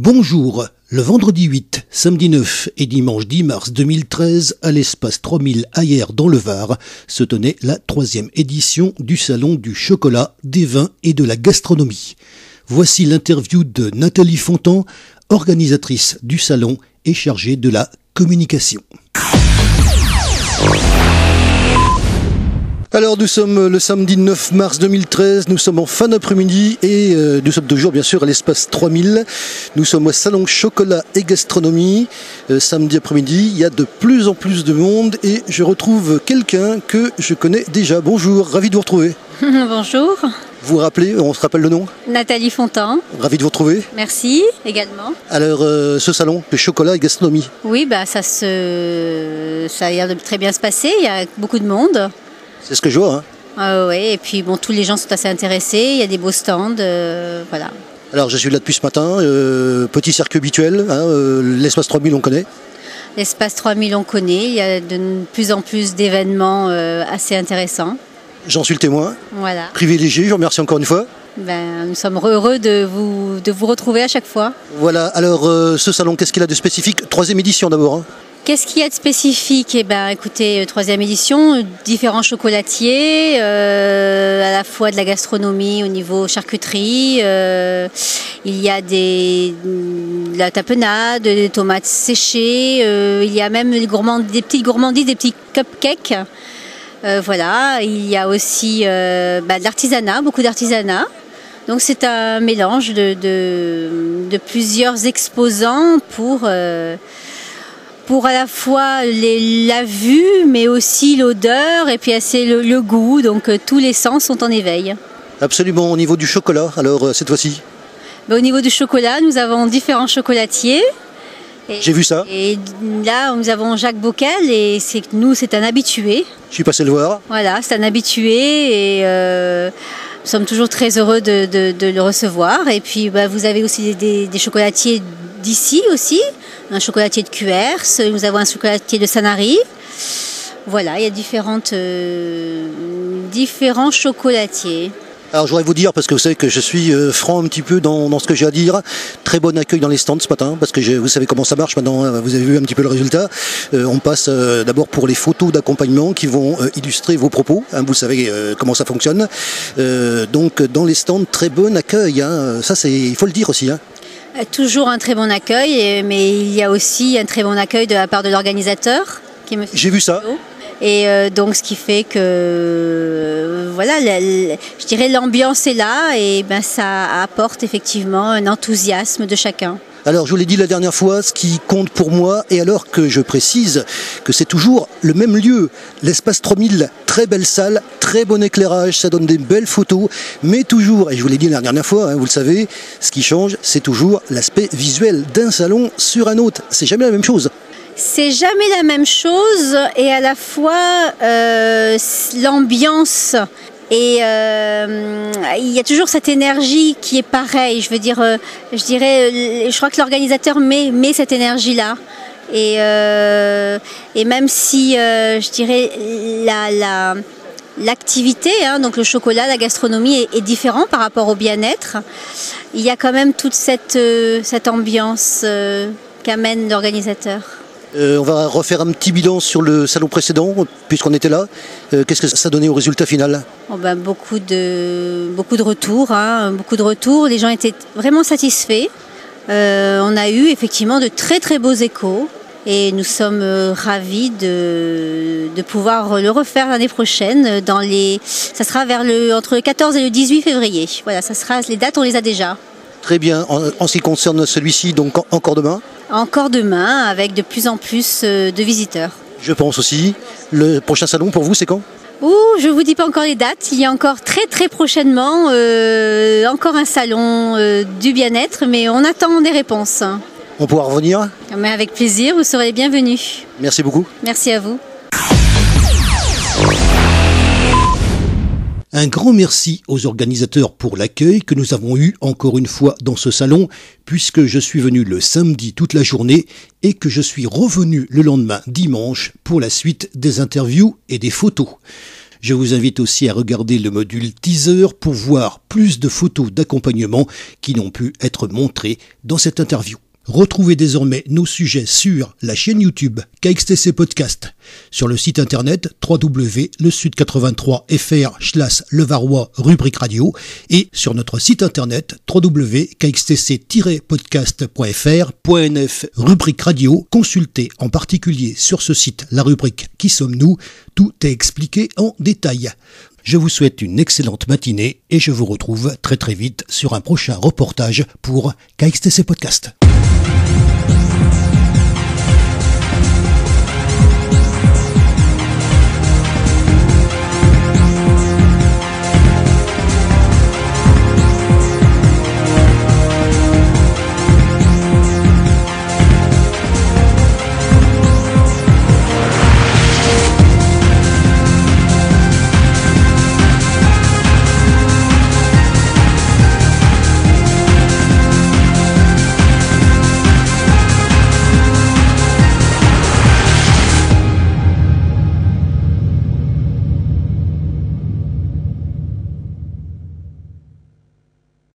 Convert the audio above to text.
Bonjour, le vendredi 8, samedi 9 et dimanche 10 mars 2013, à l'espace 3000 à Hyères dans le Var, se tenait la 3e édition du Salon du chocolat, des vins et de la gastronomie. Voici l'interview de Nathalie Fontan, organisatrice du salon et chargée de la communication. Alors nous sommes le samedi 9 mars 2013, nous sommes en fin d'après-midi et nous sommes toujours bien sûr à l'espace 3000. Nous sommes au salon chocolat et gastronomie. Samedi après-midi, il y a de plus en plus de monde et je retrouve quelqu'un que je connais déjà. Bonjour, ravi de vous retrouver. Bonjour. Vous vous rappelez, on se rappelle le nom? Nathalie Fontan. Ravi de vous retrouver. Merci, également. Alors ce salon, le chocolat et gastronomie. Oui, ça a l'air de très bien se passer, il y a beaucoup de monde. C'est ce que je vois. Oui, et puis tous les gens sont assez intéressés, il y a des beaux stands, voilà. Alors je suis là depuis ce matin, petit circuit habituel, l'espace 3000 on connaît. L'espace 3000 on connaît, il y a de plus en plus d'événements assez intéressants. J'en suis le témoin, voilà. Privilégié, je vous remercie encore une fois. Nous sommes heureux de vous retrouver à chaque fois. Voilà, alors ce salon, qu'est-ce qu'il a de spécifique? 3e édition d'abord. Qu'est-ce qu'il y a de spécifique? Écoutez, 3e édition, différents chocolatiers, à la fois de la gastronomie au niveau charcuterie. Il y a de la tapenade, des tomates séchées. Il y a même des petites gourmandises, des petits cupcakes. Voilà. Il y a aussi de l'artisanat, beaucoup d'artisanat. Donc c'est un mélange de plusieurs exposants pour à la fois la vue, mais aussi l'odeur et puis le goût. Donc tous les sens sont en éveil. Absolument, au niveau du chocolat, alors cette fois-ci? Au niveau du chocolat, nous avons différents chocolatiers. J'ai vu ça. Et là, nous avons Jacques Bocal et c'est un habitué. Je suis passé le voir. Voilà, c'est un habitué et nous sommes toujours très heureux de le recevoir. Et puis vous avez aussi des chocolatiers d'ici aussi. Un chocolatier de Cuers, nous avons un chocolatier de Sanary. Voilà, il y a différents chocolatiers. Alors je voudrais vous dire, parce que vous savez que je suis franc un petit peu dans ce que j'ai à dire, très bon accueil dans les stands ce matin, parce que vous savez comment ça marche maintenant, vous avez vu un petit peu le résultat. On passe d'abord pour les photos d'accompagnement qui vont illustrer vos propos, vous savez comment ça fonctionne. Donc dans les stands, très bon accueil, ça il faut le dire aussi. Toujours un très bon accueil, mais il y a aussi un très bon accueil de la part de l'organisateur. J'ai vu ça. Et donc ce qui fait que voilà, je dirais l'ambiance est là et ça apporte effectivement un enthousiasme de chacun. Alors je vous l'ai dit la dernière fois, ce qui compte pour moi, et alors que je précise que c'est toujours le même lieu, l'espace 3000, très belle salle, très bon éclairage, ça donne des belles photos, mais toujours, et je vous l'ai dit la dernière fois, vous le savez, ce qui change, c'est toujours l'aspect visuel d'un salon sur un autre, c'est jamais la même chose. C'est jamais la même chose et à la fois l'ambiance et il y a toujours cette énergie qui est pareille. Je crois que l'organisateur met cette énergie-là et même si je dirais l'activité, donc le chocolat, la gastronomie est différent par rapport au bien-être, il y a quand même toute cette ambiance qu'amène l'organisateur. On va refaire un petit bilan sur le salon précédent, puisqu'on était là. Qu'est-ce que ça donnait au résultat final? Beaucoup de retours. Les gens étaient vraiment satisfaits. On a eu effectivement de très très beaux échos. Et nous sommes ravis de pouvoir le refaire l'année prochaine. Ça sera entre le 14 et le 18 février. Voilà, les dates, on les a déjà. Très bien. En ce qui concerne celui-ci, donc encore demain? Encore demain, avec de plus en plus de visiteurs. Je pense aussi. Le prochain salon pour vous, c'est quand? Je ne vous dis pas encore les dates. Il y a encore très très prochainement encore un salon du bien-être, mais on attend des réponses. On pourra revenir? Mais avec plaisir, vous serez les bienvenus. Merci beaucoup. Merci à vous. Un grand merci aux organisateurs pour l'accueil que nous avons eu encore une fois dans ce salon, puisque je suis venu le samedi toute la journée et que je suis revenu le lendemain dimanche pour la suite des interviews et des photos. Je vous invite aussi à regarder le module teaser pour voir plus de photos d'accompagnement qui n'ont pu être montrées dans cette interview. Retrouvez désormais nos sujets sur la chaîne YouTube KXTC Podcast, sur le site internet www.lesud83fr/levarois rubrique radio et sur notre site internet www.kxtc-podcast.fr.nf rubrique radio. Consultez en particulier sur ce site la rubrique Qui sommes-nous ? Tout est expliqué en détail. Je vous souhaite une excellente matinée et je vous retrouve très vite sur un prochain reportage pour KXTC Podcast.